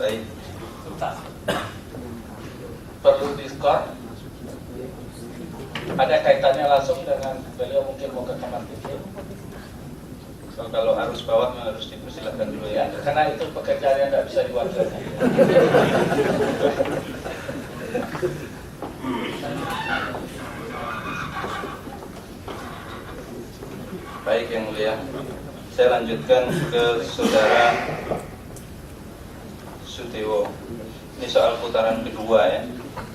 Baik. Perlu diskor? Ada kaitannya langsung dengan beliau mungkin mau ke kamar tidur. So, kalau arus bawah harus dipersilakan dulu ya, karena itu pekerjaan yang nggak bisa diwakilkan. Baik yang mulia, saya lanjutkan ke saudara Sutewo. Ini soal putaran kedua ya.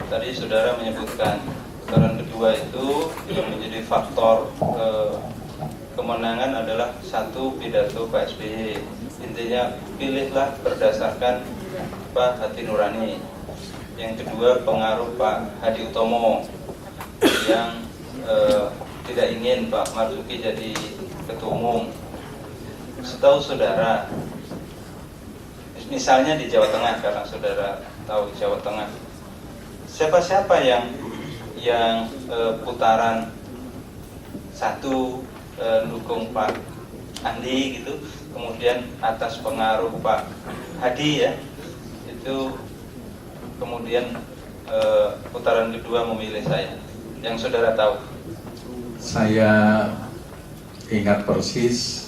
Tadi saudara menyebutkan putaran kedua itu yang menjadi faktor kemenangan adalah satu, pidato Pak SBY. Intinya pilihlah berdasarkan hati nurani. Yang kedua pengaruh Pak Hadi Utomo yang tidak ingin Pak Marzuki jadi ketua umum. Setahu saudara, misalnya di Jawa Tengah, karena saudara tahu Jawa Tengah, siapa-siapa yang putaran satu dukung Pak Andi gitu, kemudian atas pengaruh Pak Hadi ya, itu kemudian putaran kedua memilih saya, yang saudara tahu. Saya ingat persis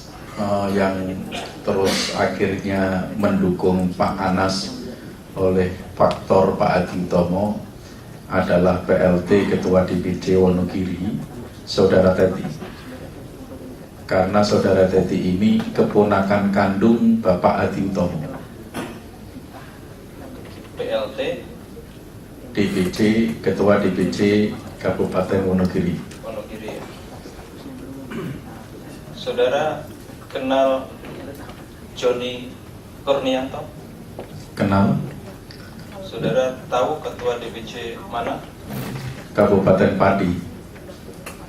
yang terus akhirnya mendukung Pak Anas oleh faktor Pak Hadi Utomo adalah PLT Ketua DPC Wonogiri, Saudara Teti. Karena Saudara Teti ini keponakan kandung Bapak Hadi Utomo. PLT DPC, Ketua DPC Kabupaten Wonogiri. Wonogiri. Saudara kenal Joni Kurnianto? Kenal? Saudara tahu ketua DPC mana? Kabupaten Padi.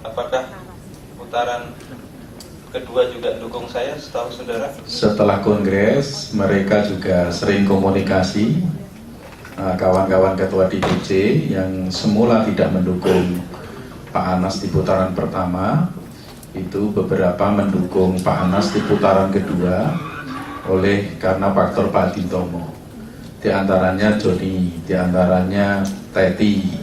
Apakah putaran kedua juga dukung saya, setahu saudara? Setelah kongres, mereka juga sering komunikasi. Kawan-kawan ketua DPC yang semula tidak mendukung Pak Anas di putaran pertama, itu beberapa mendukung Pak Anas di putaran kedua karena faktor Pak Hadi Utomo. Di antaranya Joni, di antaranya Teti.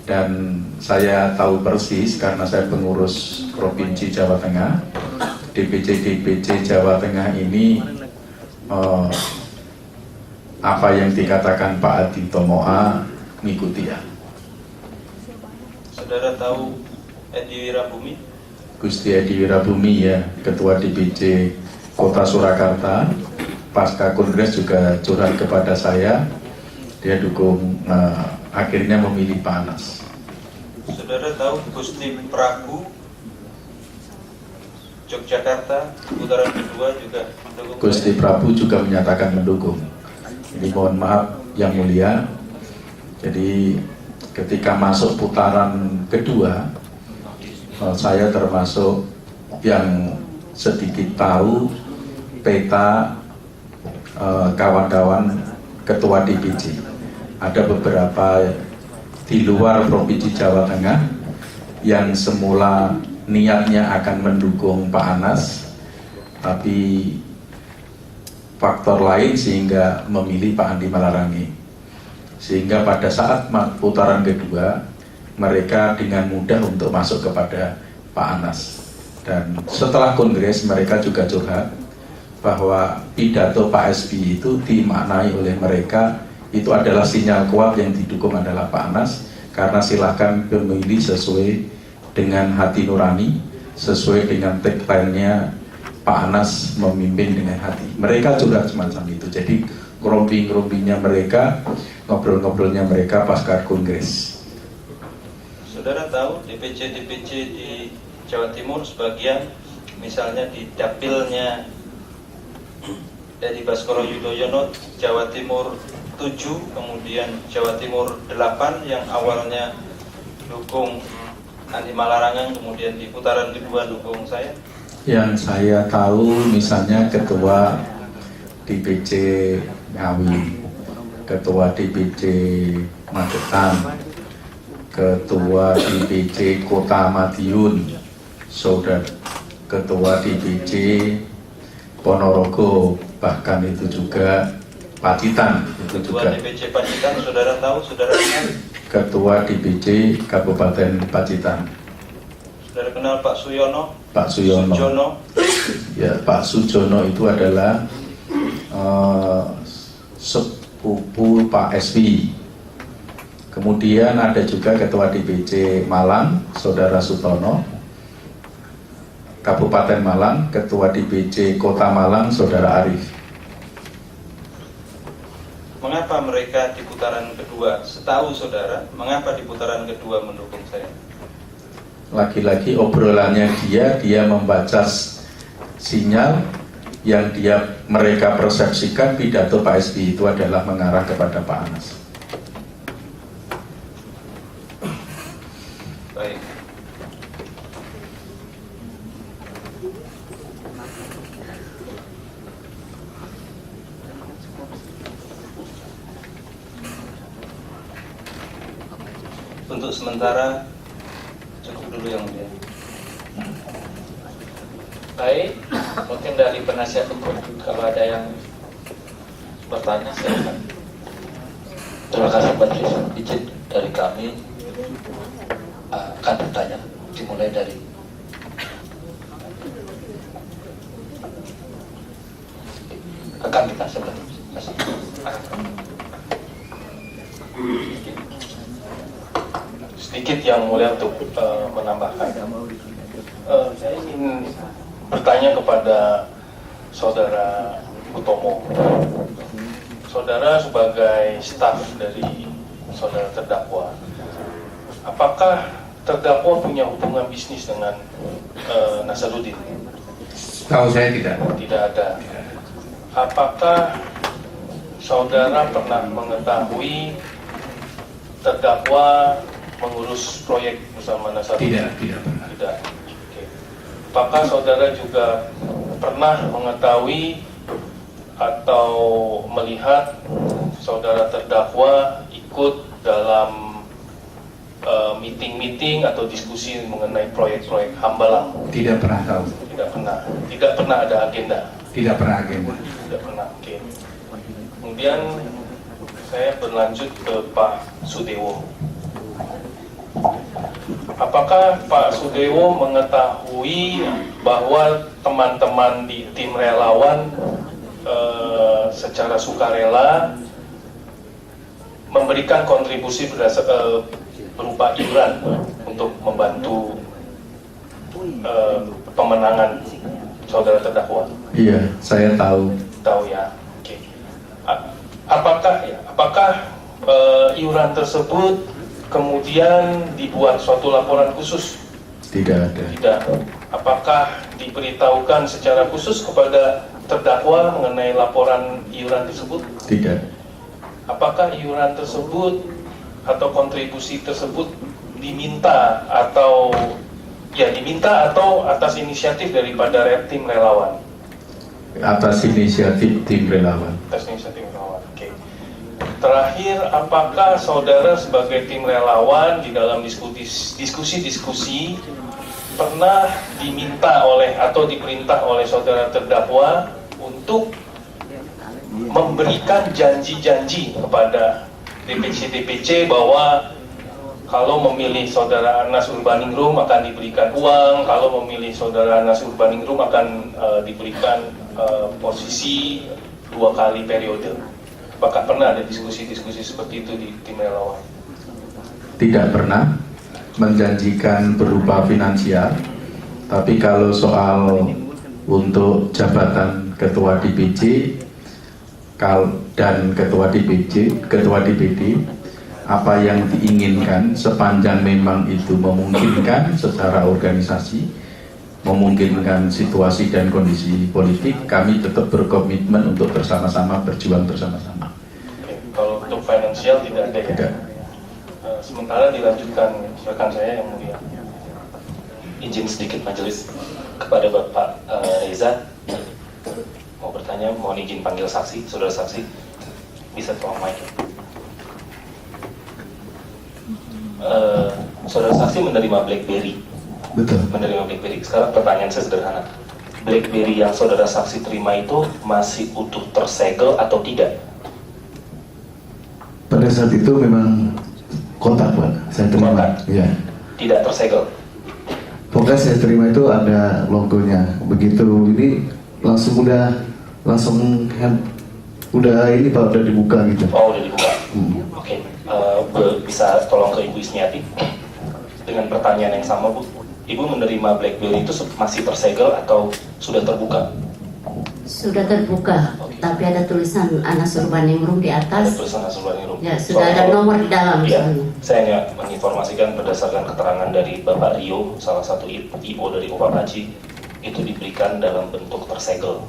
Dan saya tahu persis karena saya pengurus Provinsi Jawa Tengah, DPC Jawa Tengah ini apa yang dikatakan Pak Hadi Utomo A mengikuti ya. Saudara tahu Edi Wirabumi? Gusti Edi Wirabumi ya, Ketua DPC Kota Surakarta. Pasca kongres juga curhat kepada saya, dia dukung akhirnya memilih Pak Anas. Saudara tahu Gusti Prabu Yogyakarta putaran kedua juga mendukung? Gusti Prabu juga menyatakan mendukung. Jadi mohon maaf yang mulia, jadi ketika masuk putaran kedua, saya termasuk yang sedikit tahu peta kawan-kawan ketua DPC. Ada beberapa di luar Provinsi Jawa Tengah yang semula niatnya akan mendukung Pak Anas, tapi faktor lain sehingga memilih Pak Andi Malarangeng. Sehingga pada saat putaran kedua, mereka dengan mudah untuk masuk kepada Pak Anas. Dan setelah kongres mereka juga curhat bahwa pidato Pak SBY itu dimaknai oleh mereka itu adalah sinyal kuat yang didukung adalah Pak Anas, karena silakan memilih sesuai dengan hati nurani, sesuai dengan tagline-nya Pak Anas memimpin dengan hati. Mereka curhat semacam itu. Jadi ngerombing-ngerombingnya mereka, ngobrol-ngobrolnya mereka pasca kongres. Saudara tahu DPC di Jawa Timur sebagian, misalnya di dapilnya Edi Baskoro Yudhoyono, Jawa Timur 7, kemudian Jawa Timur 8 yang awalnya dukung Andi Malarangeng, kemudian di putaran kedua dukung saya. Yang saya tahu misalnya ketua DPC Ngawi, ketua DPC Magetan, ketua DPC Kota Madiun, saudara ketua DPC Ponorogo, bahkan itu juga Pacitan itu Ketua juga. DPC Pacitan, saudara tahu, saudara kenal? Ketua DPC Kabupaten Pacitan. Saudara kenal Pak Suyono? Pak Suyono. Sujono? Ya, Pak Sujono itu adalah sepupu Pak SBY. Kemudian ada juga Ketua DPC Malang, Saudara Sutono. Kabupaten Malang, Ketua DPC Kota Malang, Saudara Arif. Mengapa mereka di putaran kedua? Setahu saudara, mengapa di putaran kedua mendukung saya? Lagi-lagi obrolannya dia membaca sinyal yang mereka persepsikan pidato Pak SBY itu adalah mengarah kepada Pak Anas. Baik. Untuk sementara cukup dulu yang mulia. Baik, mungkin dari penasihat hukum kalau ada yang bertanya silakan. Terima kasih Pak Tris. Izin dari kami akan bertanya dimulai dari akan kita sebelah. Sedikit yang mulia untuk menambahkan. Saya ingin bertanya kepada Saudara Utomo. Saudara sebagai staf dari saudara terdakwa, apakah terdakwa punya hubungan bisnis dengan Nasaruddin? Tahu saya tidak. Tidak ada. Apakah saudara pernah mengetahui terdakwa mengurus proyek bersama Nasaruddin? Tidak pernah. Tidak. Oke. Apakah saudara juga pernah mengetahui atau melihat saudara terdakwa ikut dalam meeting-meeting atau diskusi mengenai proyek-proyek Hambalang? Tidak pernah tahu. Tidak pernah. Tidak pernah ada agenda. Tidak pernah agenda. Tidak pernah. Oke. Kemudian saya berlanjut ke Pak Sudewo. Apakah Pak Sudewo mengetahui bahwa teman-teman di tim relawan secara sukarela memberikan kontribusi berupa iuran untuk membantu pemenangan saudara terdakwa? Iya, saya tahu. Tahu ya. Oke. Apakah iuran tersebut kemudian dibuat suatu laporan khusus? Tidak ada. Tidak. Apakah diberitahukan secara khusus kepada terdakwa mengenai laporan iuran tersebut? Tidak. Apakah iuran tersebut atau kontribusi tersebut diminta atau atas inisiatif daripada tim relawan? Atas inisiatif tim relawan. Atas inisiatif relawan. Oke. Terakhir, apakah saudara sebagai tim relawan di dalam diskusi-diskusi pernah diminta atau diperintah oleh saudara terdakwa untuk memberikan janji-janji kepada DPC bahwa kalau memilih saudara Anas Urbaningrum akan diberikan uang, kalau memilih saudara Anas Urbaningrum akan diberikan posisi 2 kali periode? Apakah pernah ada diskusi-diskusi seperti itu di tim relawan? Tidak pernah menjanjikan berupa finansial, tapi kalau soal untuk jabatan ketua DPC dan ketua DPD, apa yang diinginkan sepanjang memang itu memungkinkan secara organisasi, memungkinkan situasi dan kondisi politik, kami tetap berkomitmen untuk bersama-sama berjuang bersama-sama. Oke, kalau untuk finansial tidak ada ya? Tidak. Sementara dilanjutkan rekan saya yang mulia. Izin sedikit majelis kepada Bapak Reza, mau bertanya, mohon izin panggil saksi, saudara saksi, bisa tolong mic. Saudara saksi menerima BlackBerry. Betul. Menerima BlackBerry. Sekarang pertanyaan saya sederhana. BlackBerry yang saudara saksi terima itu masih utuh tersegel atau tidak? Pada saat itu memang kontak Pak, saya terima. Kontak? Ya. Tidak tersegel. Pokoknya saya terima itu ada logonya. Begitu ini langsung udah ini Pak, udah dibuka gitu. Oh, udah dibuka. Oke. Bisa tolong ke Ibu Ismiati dengan pertanyaan yang sama, Bu. Ibu menerima BlackBerry itu masih tersegel atau sudah terbuka? Sudah terbuka, tapi ada tulisan Anas Urbaningrum di Ada atas. tulisan Urbaningrum. Ya, sudah ada nomor di dalam. Ya, soalnya. saya hanya menginformasikan berdasarkan keterangan dari Bapak Rio, salah satu IO dari Upapaci, itu diberikan dalam bentuk tersegel.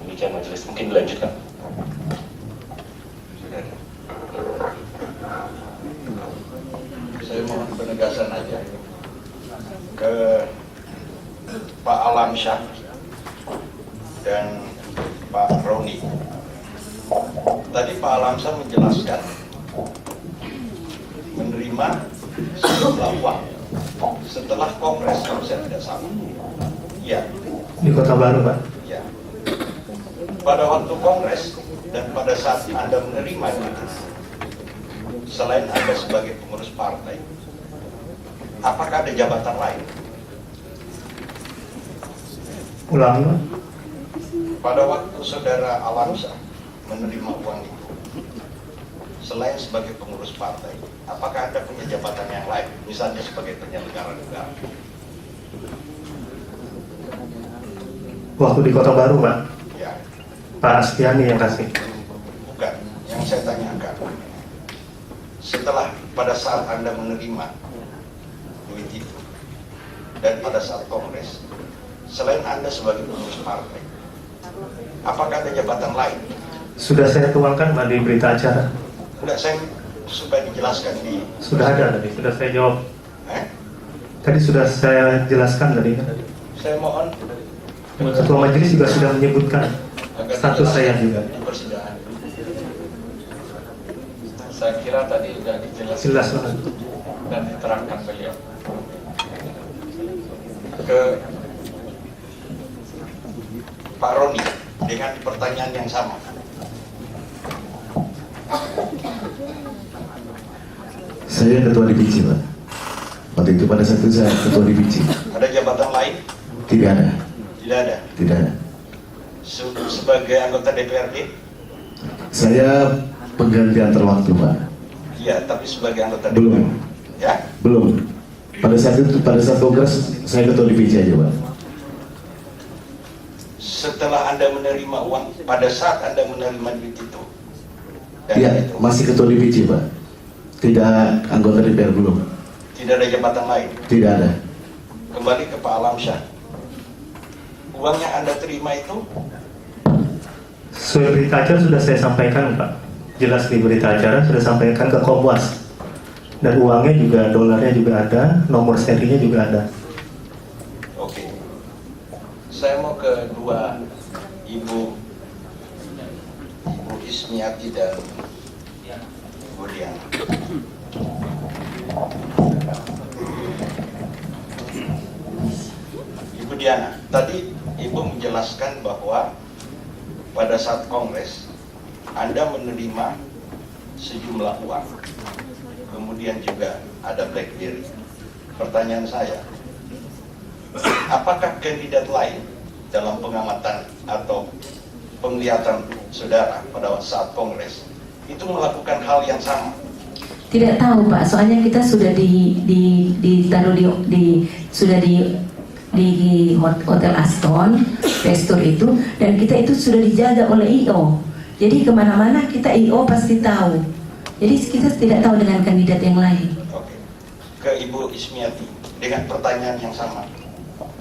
Demikian majelis, mungkin dilanjutkan. Saya mohon penegasan aja ke Pak Alamsyah dan Pak Roni. Tadi Pak Alamsyah menjelaskan menerima sejumlah uang setelah kongres, kalau saya tidak salah. Ya. Di Kota Baru, Pak. Ya. Pada waktu kongres dan pada saat Anda menerima itu, selain Anda sebagai pengurus partai, apakah ada jabatan lain? Ulangi, Pak. Pada waktu saudara Alamsyah menerima uang itu, selain sebagai pengurus partai, apakah Anda punya jabatan yang lain, misalnya sebagai penyelenggara negara? Waktu di Kota Baru, Pak. Ya, Pak Astiani yang kasih. bukan. Yang saya tanyakan, setelah pada saat Anda menerima duit itu, dan pada saat kongres, selain Anda sebagai pengurus partai, apakah ada jabatan lain? Sudah saya tuangkan, Pak, di berita acara. Enggak, saya supaya dijelaskan di... Sudah ada tadi, sudah saya jawab. Tadi sudah saya jelaskan tadi. Saya mohon Ketua Majelis juga sudah menyebutkan agar status saya dijelaskan juga. di persidangan. Saya kira tadi sudah dijelaskan Jelas, Pak. dan diterangkan beliau. Ke Pak Roni dengan pertanyaan yang sama. Saya ketua divisi Pak. Waktu itu pada saat itu saya ketua divisi. Ada jabatan lain? Tidak ada. Tidak ada. Tidak ada. Sebagai anggota DPRD? Saya pengganti antar waktu Pak. Iya, tapi sebagai anggota Belum. DPRD? Ya? Belum. Pada saat itu, pada saat kongres saya ketua divisi aja Pak. Setelah Anda menerima uang, pada saat Anda menerima duit itu, dan Iya, itu, masih ketua divisi Pak. Tidak anggota DPR belum. tidak ada jabatan lain. Tidak ada. Kembali ke Pak Alamsyah. Uang yang Anda terima itu Sesuai berita acara sudah saya sampaikan, Pak. Jelas di berita acara sudah sampaikan ke Kompas. Dan uangnya juga, dolarnya juga ada, nomor serinya juga ada. oke. Saya mau ke dua Ibu Ismiati dan Ibu Diana. Ibu Diana, tadi Ibu menjelaskan bahwa pada saat kongres Anda menerima sejumlah uang, kemudian juga ada BlackBerry. Pertanyaan saya, apakah kandidat lain dalam pengamatan atau penglihatan saudara pada saat kongres itu melakukan hal yang sama? Tidak tahu Pak, soalnya kita sudah ditaruh sudah di Hotel Aston, Restor itu, dan kita itu sudah dijaga oleh IO. Jadi kemana-mana kita IO pasti tahu. Jadi kita tidak tahu dengan kandidat yang lain. Oke. Ke Ibu Ismiati dengan pertanyaan yang sama.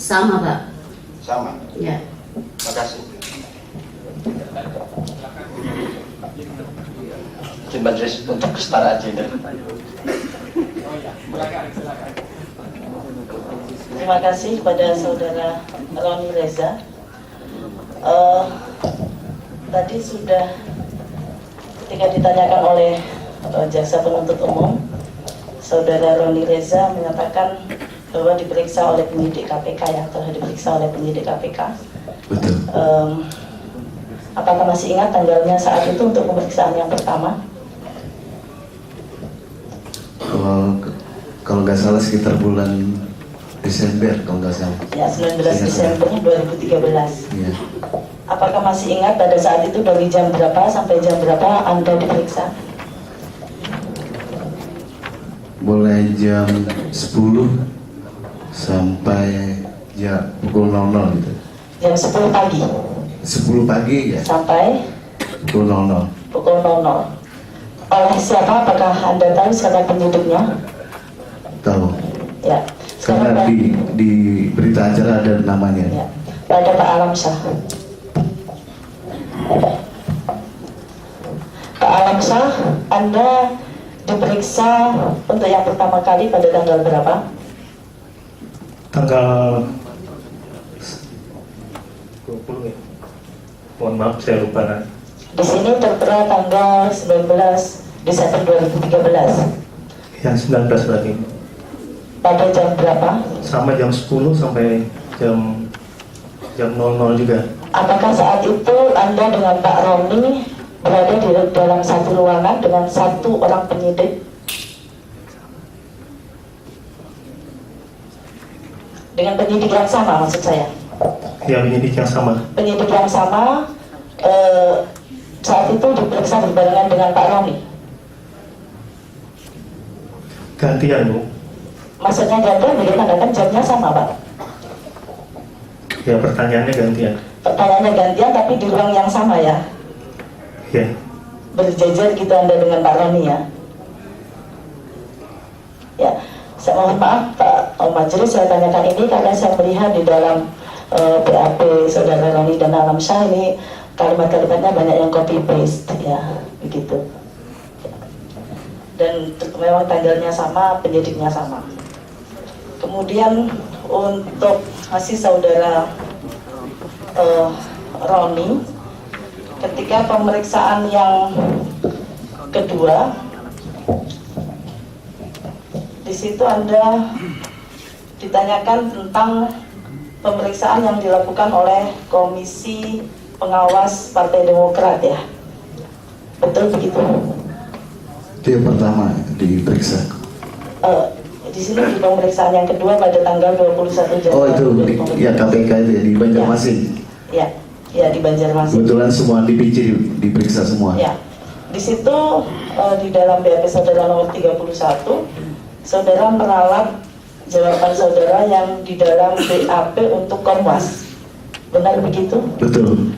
Sama Pak. Sama. Ya. Terima kasih. Izin majelis untuk kesetaraan gender. Terima kasih kepada saudara Roni Reza. Tadi sudah ketika ditanyakan oleh jaksa penuntut umum, saudara Roni Reza menyatakan bahwa diperiksa oleh penyidik KPK, yang telah diperiksa oleh penyidik KPK. Betul. Apakah masih ingat tanggalnya saat itu untuk pemeriksaan yang pertama? kalau nggak salah sekitar bulan Desember kalau nggak salah. Ya, 19 Desember 2013. Iya. Apakah masih ingat pada saat itu dari jam berapa sampai jam berapa Anda diperiksa? Mulai jam 10 sampai ya pukul 00 gitu. Jam 10 pagi 10 pagi ya sampai pukul 00. pukul 00. Oleh siapa? Apakah Anda tahu siapa penyidiknya? Tahu. Ya. Karena di berita acara ada namanya. Ya. Pada Pak Alamsyah. Pak Alamsyah, Anda diperiksa untuk yang pertama kali pada tanggal berapa? Tanggal 20 ya. Mohon maaf saya lupa. Di sini tertera tanggal 19 Desember 2013. Ya 19 berarti. Pada jam berapa? Sama jam 10 sampai jam 00 juga. Apakah saat itu Anda dengan Pak Roni berada di dalam satu ruangan dengan satu orang penyidik? Dengan penyidik yang sama maksud saya? Ya, penyidik yang sama. Penyidik yang sama saat itu diperiksa berbarengan dengan Pak Roni? Gantian, Bu. Maksudnya gantian bagaimana? Kan jamnya sama, Pak? Ya, pertanyaannya gantian. Pertanyaannya gantian tapi di ruang yang sama ya? Ya. Berjejer gitu Anda dengan Pak Roni ya? Ya, saya mohon maaf Pak Majelis, saya tanyakan ini karena saya melihat di dalam BAP Saudara Roni dan Alamsyah ini kalimat-kalimatnya banyak yang copy paste ya, begitu. Dan memang tanggalnya sama, penyidiknya sama. Kemudian untuk masih Saudara Roni, ketika pemeriksaan yang kedua, di situ Anda ditanyakan tentang pemeriksaan yang dilakukan oleh Komisi Pengawas Partai Demokrat ya, betul begitu? Itu yang pertama diperiksa. Di sini di pemeriksaan yang kedua pada tanggal 21 Januari. Oh itu ya KPK itu ya di Banjarmasin. Ya, ya di Banjarmasin. Kebetulan semua DPC diperiksa semua. Ya, di situ di dalam BAP Saudara nomor 31, Saudara meralat jawaban Saudara yang di dalam BAP untuk Komwas. Benar begitu? Betul.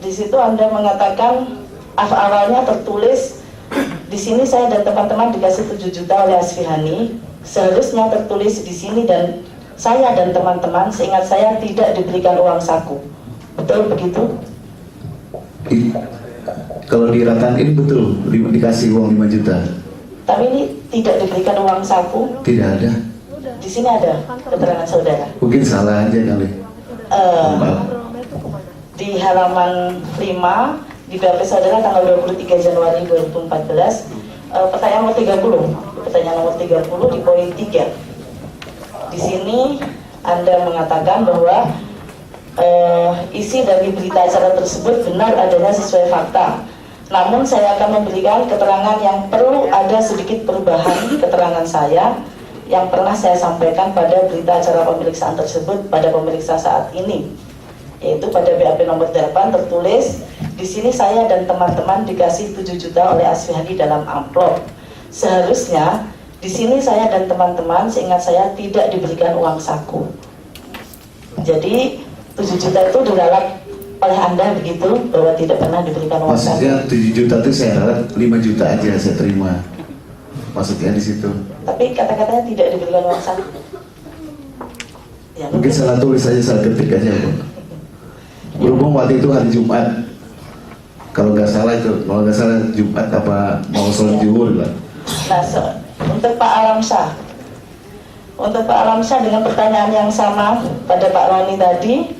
Di situ Anda mengatakan awalnya tertulis di sini saya dan teman-teman dikasih 7 juta oleh Asfihani. Seharusnya tertulis di sini dan saya dan teman-teman seingat saya tidak diberikan uang saku. Betul begitu? Kalau di Ratan ini betul dikasih uang 5 juta. Tapi ini tidak diberikan uang saku. Tidak ada. Di sini ada keterangan Saudara. Mungkin salah aja kali. Di halaman 5 di BAP Saudara tanggal 23 Januari 2014, pertanyaan nomor 30. Pertanyaan nomor 30 di poin 3. Di sini Anda mengatakan bahwa isi dari berita acara tersebut benar adanya sesuai fakta. Namun saya akan memberikan keterangan yang perlu ada sedikit perubahan keterangan saya yang pernah saya sampaikan pada berita acara pemeriksaan tersebut pada pemeriksa saat ini. Yaitu pada BAP nomor 8 tertulis di sini saya dan teman-teman dikasih 7 juta oleh Asfihani dalam amplop. Seharusnya di sini saya dan teman-teman seingat saya tidak diberikan uang saku. Jadi 7 juta itu diralat oleh Anda begitu bahwa tidak pernah diberikan uang saku. Maksudnya 7 juta itu saya ralat 5 juta aja saya terima. Maksudnya di situ. Tapi kata-katanya tidak diberikan uang saku. Ya, Mungkin salah tulis saja, salah ketik aja, Bu. Berhubung waktu itu hari Jumat, kalau nggak salah Jumat apa mau sholat zuhur lah. Nah, untuk Pak Alamsyah dengan pertanyaan yang sama pada Pak Roni tadi,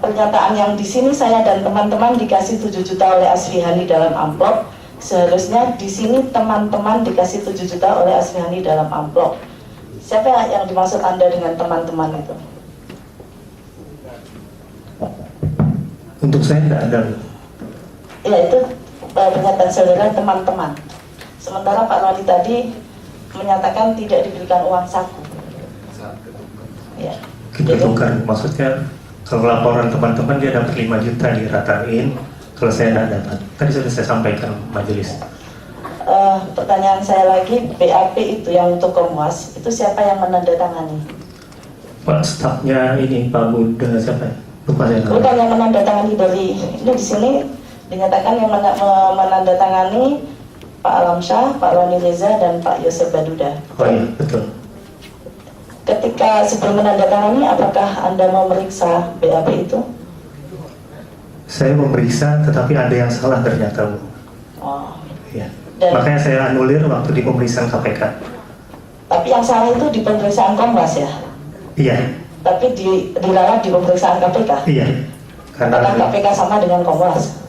pernyataan yang di sini saya dan teman-teman dikasih 7 juta oleh Asfihani dalam amplop. Seharusnya di sini teman-teman dikasih 7 juta oleh Asfihani dalam amplop. Siapa yang dimaksud Anda dengan teman-teman itu? Untuk saya tidak ada. Ya, itu pernyataan saudara teman-teman. Sementara Pak Roni tadi menyatakan tidak diberikan uang saku. Ya. Kita tukar, maksudnya kalau laporan teman-teman dia dapat 5 juta diratain, kalau saya tidak dapat. Tadi sudah saya sampaikan majelis. Pertanyaan saya lagi, BAP itu yang untuk Komwas, itu siapa yang menandatangani? Pak stafnya ini, Pak Buddha siapa? Lupa saya. Bukan yang menandatangani dari ini, di sini dinyatakan yang menandatangani Pak Alamsyah, Pak Roni Reza, dan Pak Yosef Baduda. Oh iya, betul. Ketika sebelum menandatangani, apakah Anda mau meriksa BAP itu? Saya memeriksa, tetapi ada yang salah ternyata, Bu. Oh. Ya. Dan, makanya saya anulir waktu di pemeriksaan KPK. tapi yang salah itu di pemeriksaan Komwas ya? Iya. Tapi dirawat di pemeriksaan KPK? Iya. Karena KPK sama dengan Komwas?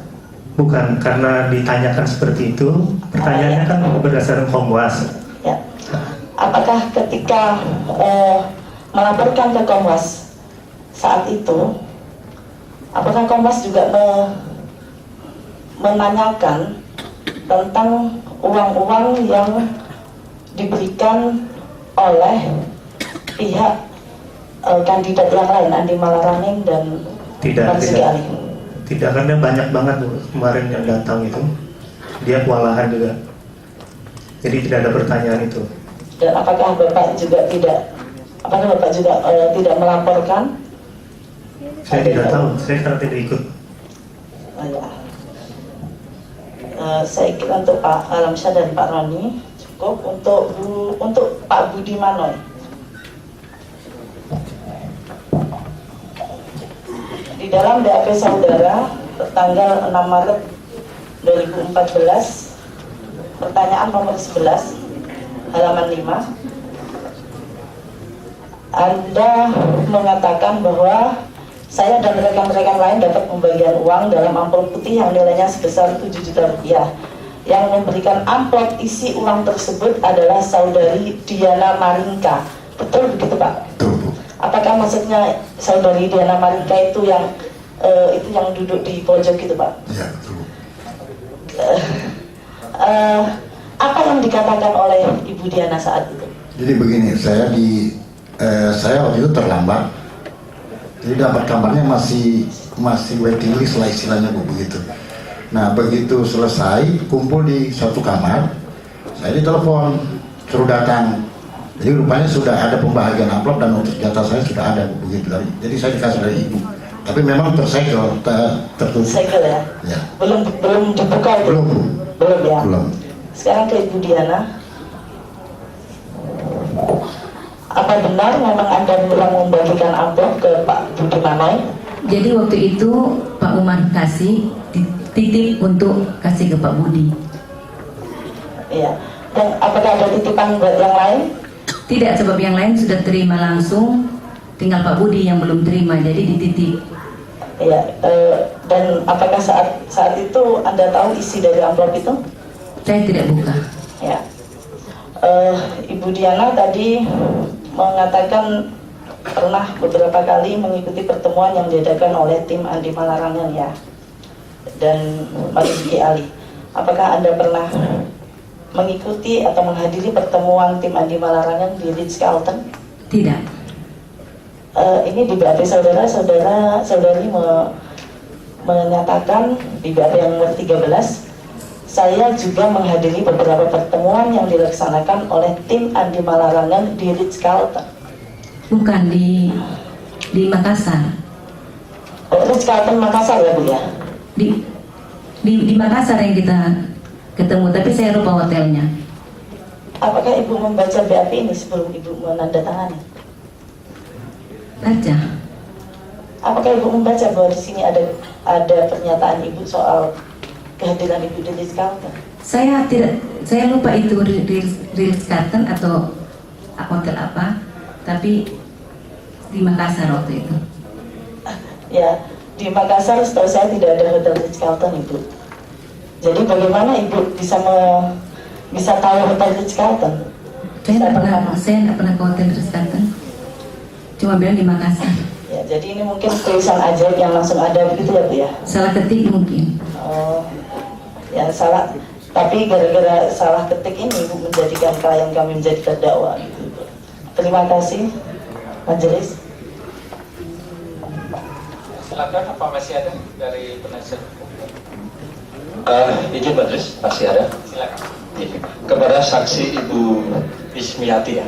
Bukan, karena ditanyakan seperti itu, pertanyaannya kan berdasarkan Komwas. Ya. Apakah ketika melaporkan ke Komwas saat itu, apakah Komwas juga menanyakan tentang uang-uang yang diberikan oleh pihak kandidat yang lain, Andi Malarangeng dan Marzuki Ali? Tidak, karena banyak banget kemarin yang datang itu, dia kewalahan juga, jadi tidak ada pertanyaan itu. Dan apakah Bapak juga tidak melaporkan? Saya tidak tahu, saya karena tidak ikut. Ya. Saya kira untuk Pak Alamsyah dan Pak Roni cukup. Untuk Pak Budi Manoy, di dalam BAP saudara tanggal 6 Maret 2014, pertanyaan nomor 11 halaman 5, Anda mengatakan bahwa saya dan rekan-rekan lain dapat pembagian uang dalam amplop putih yang nilainya sebesar 7 juta rupiah. Yang memberikan amplop isi uang tersebut adalah saudari Diana Maringka. Betul begitu, Pak? Betul, Bu. Apakah maksudnya saudari Diana Maringka itu yang duduk di pojok gitu, Pak? Ya, betul. Apa yang dikatakan oleh Ibu Diana saat itu? Jadi begini, saya waktu itu terlambat. Jadi dapat kabarnya masih waiting list lah istilahnya, Bu, begitu. Nah, begitu selesai kumpul di satu kamar, saya ditelepon suruh datang. Jadi rupanya sudah ada pembahagian amplop dan untuk jatah saya sudah ada, Bu, begitu. Jadi saya dikasih dari Ibu. Tapi memang tersegel, tertutup. Segel ya? Ya. Belum dibuka itu? Belum, Bu. Belum ya? Belum. Sekarang ke Ibu Diana. Apa benar memang Anda belum membagikan amplop ke Pak Budi Manoy? Jadi waktu itu Pak Umar kasih titip untuk kasih ke Pak Budi. Iya. Dan apakah ada titipan buat yang lain? Tidak, sebab yang lain sudah terima langsung, tinggal Pak Budi yang belum terima, jadi dititip. Iya. Dan apakah saat itu Anda tahu isi dari amplop itu? Saya tidak buka. Ya. Ibu Diana tadi mengatakan pernah beberapa kali mengikuti pertemuan yang diadakan oleh tim Andi Malarangeng ya, dan Marzuki Ali. Apakah Anda pernah mengikuti atau menghadiri pertemuan tim Andi Malarangeng di Ritz-Carlton? Tidak. Ini di BAP saudari menyatakan di BAP yang nomor 13, saya juga menghadiri beberapa pertemuan yang dilaksanakan oleh tim Andi Malarangeng di Ritz-Carlton. Bukan, di Makassar. Ritz-Carlton Makassar ya, Bu ya? Di Makassar yang kita ketemu, tapi saya lupa hotelnya. Apakah Ibu membaca BAP ini sebelum Ibu menandatangani? Baca. Apakah Ibu membaca bahwa di sini ada pernyataan Ibu soal kehadiran Ibu di Ritz-Carlton? Saya lupa itu Ritz-Carlton atau hotel apa, tapi di Makassar waktu itu. Ya, di Makassar setahu saya tidak ada hotel Ritz-Carlton, Ibu. Jadi bagaimana Ibu bisa tahu hotel Ritz-Carlton? Saya tidak pernah ke hotel Ritz-Carlton. Cuma bilang di Makassar. Ya, jadi ini mungkin tulisan ajaib yang langsung ada begitu ya Bu ya? Salah ketik mungkin. Oh, ya salah. Tapi gara-gara salah ketik ini Bu menjadikan klien kami menjadi terdakwa. Gitu. Terima kasih, majelis. Silakan, apa masih ada dari penasihat? Izin majelis, masih ada. Silakan. Kepada saksi Ibu Ismiati ya.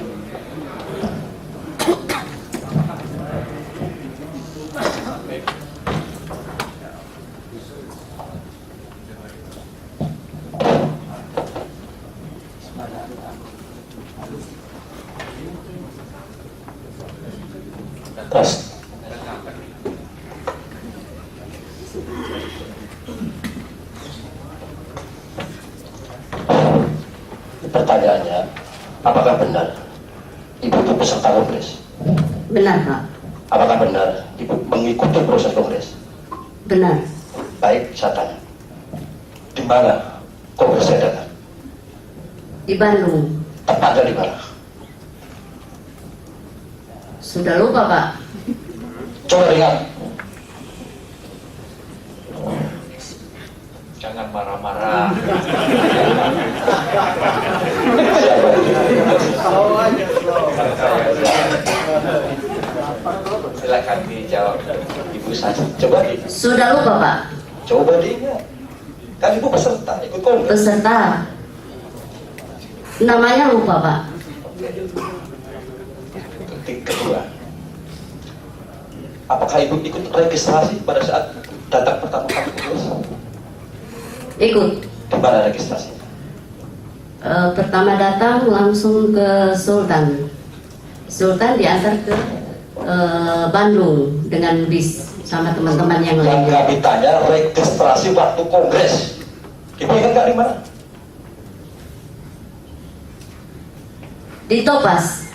Tes. Pertanyaannya, apakah benar Ibu itu peserta kongres? Benar Pak. Apakah benar Ibu mengikuti proses kongres? Benar. Baik, saya tanya. Di mana kongresnya datang? Di Bandung. Tepatnya di mana? Sudah lupa Pak. Coba ingat. Jangan marah-marah. Siapa? Silakan dijawab. Ibu saja. Coba Sudah lupa Pak. coba diingat. Kan Ibu peserta, ikut kongres. Peserta. Namanya lupa Pak. Kedua, apakah Ibu ikut registrasi pada saat datang pertama kali kongres? Ikut. Di mana registrasi? Pertama datang langsung ke Sultan. Sultan diantar ke Bandung dengan bis sama teman-teman yang Yang lainnya. kami tanya registrasi waktu kongres. Ibu ingat nggak di mana? Di Topas.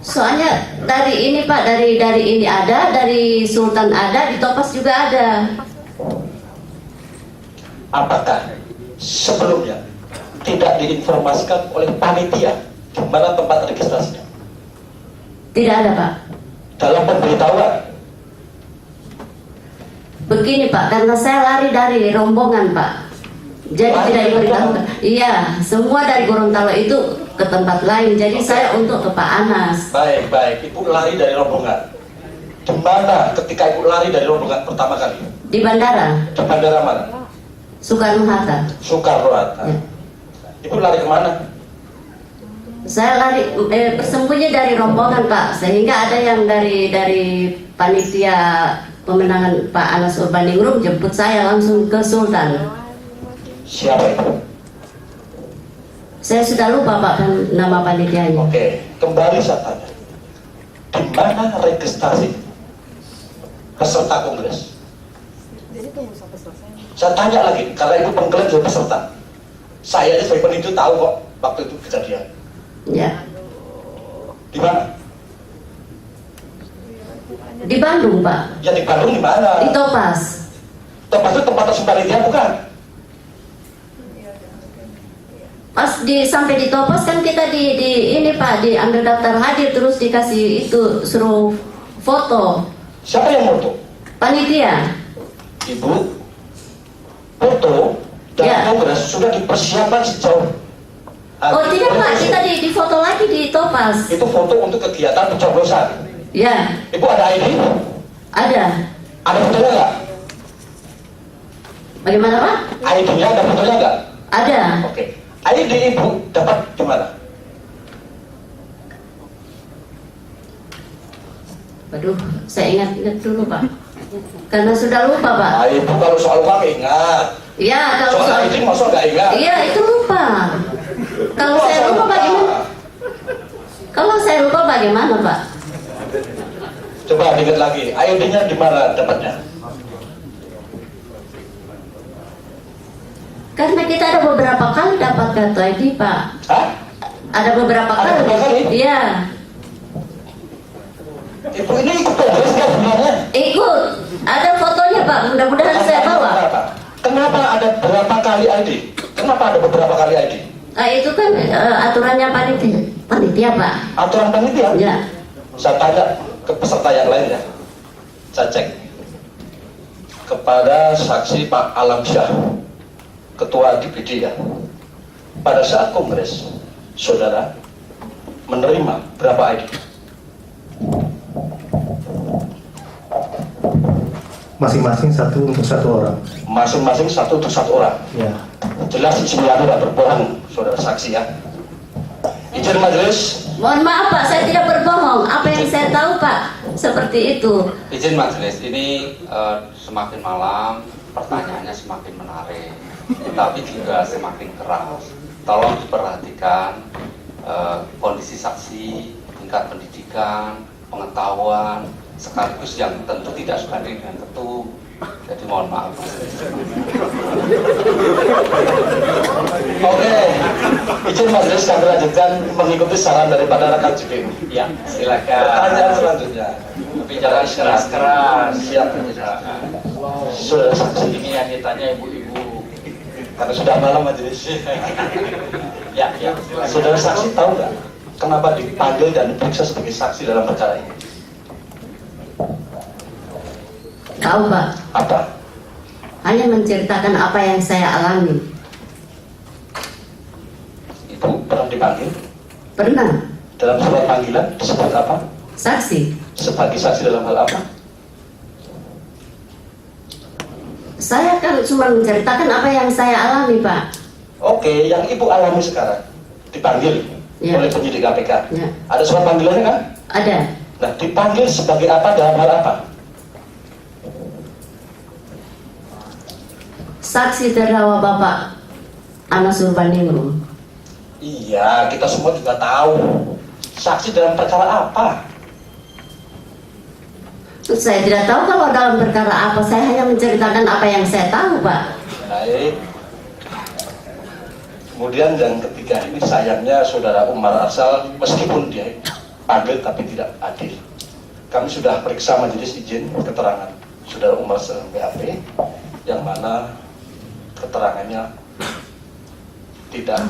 Soalnya dari ini Pak, dari ini ada, dari Sultan ada, di Topas juga ada. Apakah sebelumnya tidak diinformasikan oleh panitia di mana tempat registrasinya? Tidak ada Pak. Dalam pemberitahuan, Begini Pak, karena saya lari dari rombongan Pak, jadi Lari tidak dari diberitahukan. Iya, semua dari Gorontalo itu ke tempat lain. Jadi saya untuk ke Pak Anas. baik, Ibu lari dari rombongan. Di mana ketika Ibu lari dari rombongan pertama kali? Di bandara Di bandara mana? Soekarno-Hatta. Soekarno-Hatta. Ya. Ibu lari kemana? Saya lari bersembunyi dari rombongan Pak, sehingga ada yang dari panitia pemenangan Pak Anas Urbaningrum jemput saya langsung ke Sultan. Siapa itu? Saya sudah lupa Pak kan nama panitianya. Oke, kembali saya tanya. Di mana registrasi peserta kongres? Saya tanya lagi, karena Ibu pengklaim sebagai peserta. Saya sebagai peninjau tahu kok waktu itu kejadian. Ya. Di mana? Di Bandung Pak. Ya di Bandung di mana? Di Topas. Tempat itu tempat resmi panitia bukan? Pas sampai di Topas kan kita di ini Pak, diambil daftar hadir terus dikasih itu suruh foto. Siapa yang foto? Panitia. Ibu foto dan Ya. kongres sudah dipersiapkan sejauh. Oh tidak Pak, kita di foto lagi di Topas. Itu foto untuk kegiatan pencoblosan. Ya, Ibu ada ID? ada. Ada fotonya nggak? Bagaimana Pak? ID-nya ada fotonya nggak? Ada. Oke. ID Ibu dapat di mana? Waduh, saya ingat dulu Pak. Karena sudah lupa Pak. Nah, Ibu kalau soal uang ingat. Iya, kalau Soal ID masuk nggak ingat? Iya, itu lupa. Kalau Masa saya lupa lupa? bagaimana? Kalau saya lupa bagaimana Pak? Coba ingat lagi. ID-nya di mana dapatnya? Karena kita ada beberapa kali dapat kartu ID Pak. Hah? Ada beberapa Ada kali. beberapa kali? Iya. Ibu ini ikut kongres nggak sebenarnya? Ikut. Ada fotonya Pak. Mudah-mudahan saya bawa. Kenapa ada berapa kali ID? Kenapa ada beberapa kali ID? Nah, itu kan aturannya panitia Pak. Aturan panitia? Ya. Saya tanya, ke peserta yang lain ya. Saya cek kepada saksi Pak Alamsyah, Ketua DPD ya. Pada saat kongres, saudara menerima berapa ID? Masing-masing satu untuk satu orang. Masing-masing satu untuk satu orang. Ya. Jelas isinya tidak berbohong, saudara saksi ya. Izin majelis. Mohon maaf Pak, saya tidak berbohong. Apa yang saya tahu Pak, seperti itu. Izin majelis, ini semakin malam pertanyaannya semakin menarik, tetapi juga semakin keras. Tolong diperhatikan kondisi saksi, tingkat pendidikan, pengetahuan, sekaligus yang tentu tidak sebanding dengan ketum. Jadi mohon maaf. Oke, izin majelis kami lanjutkan mengikuti saran daripada rekan JPU. Ya, silakan. Pertanyaan selanjutnya. Bicara keras-keras. Siap. Saudara saksi, Ini yang ditanya ibu-ibu. karena sudah malam majelis. Ya, ya. Saudara saksi tahu nggak kenapa dipanggil dan diperiksa sebagai saksi dalam perkara ini? Tahu Pak, Apa? hanya menceritakan apa yang saya alami. Ibu pernah dipanggil? Pernah, Dalam surat panggilan disebut apa? saksi. Sebagai saksi dalam hal apa? Saya kan cuma menceritakan apa yang saya alami Pak. Oke, yang ibu alami sekarang dipanggil Ya. oleh penyidik KPK. Ya. Ada surat panggilannya kan? Ada. Nah, dipanggil sebagai apa dalam hal apa? Saksi terdakwa Bapak Anas Urbaningrum. Iya, kita semua juga tahu. Saksi dalam perkara apa? Saya tidak tahu kalau dalam perkara apa. Saya hanya menceritakan apa yang saya tahu Pak. Baik. Kemudian yang ketiga ini sayangnya saudara Umar Arsal meskipun dia panggil tapi tidak adil. Kami sudah periksa majelis izin keterangan saudara Umar Arsal BAP yang mana keterangannya tidak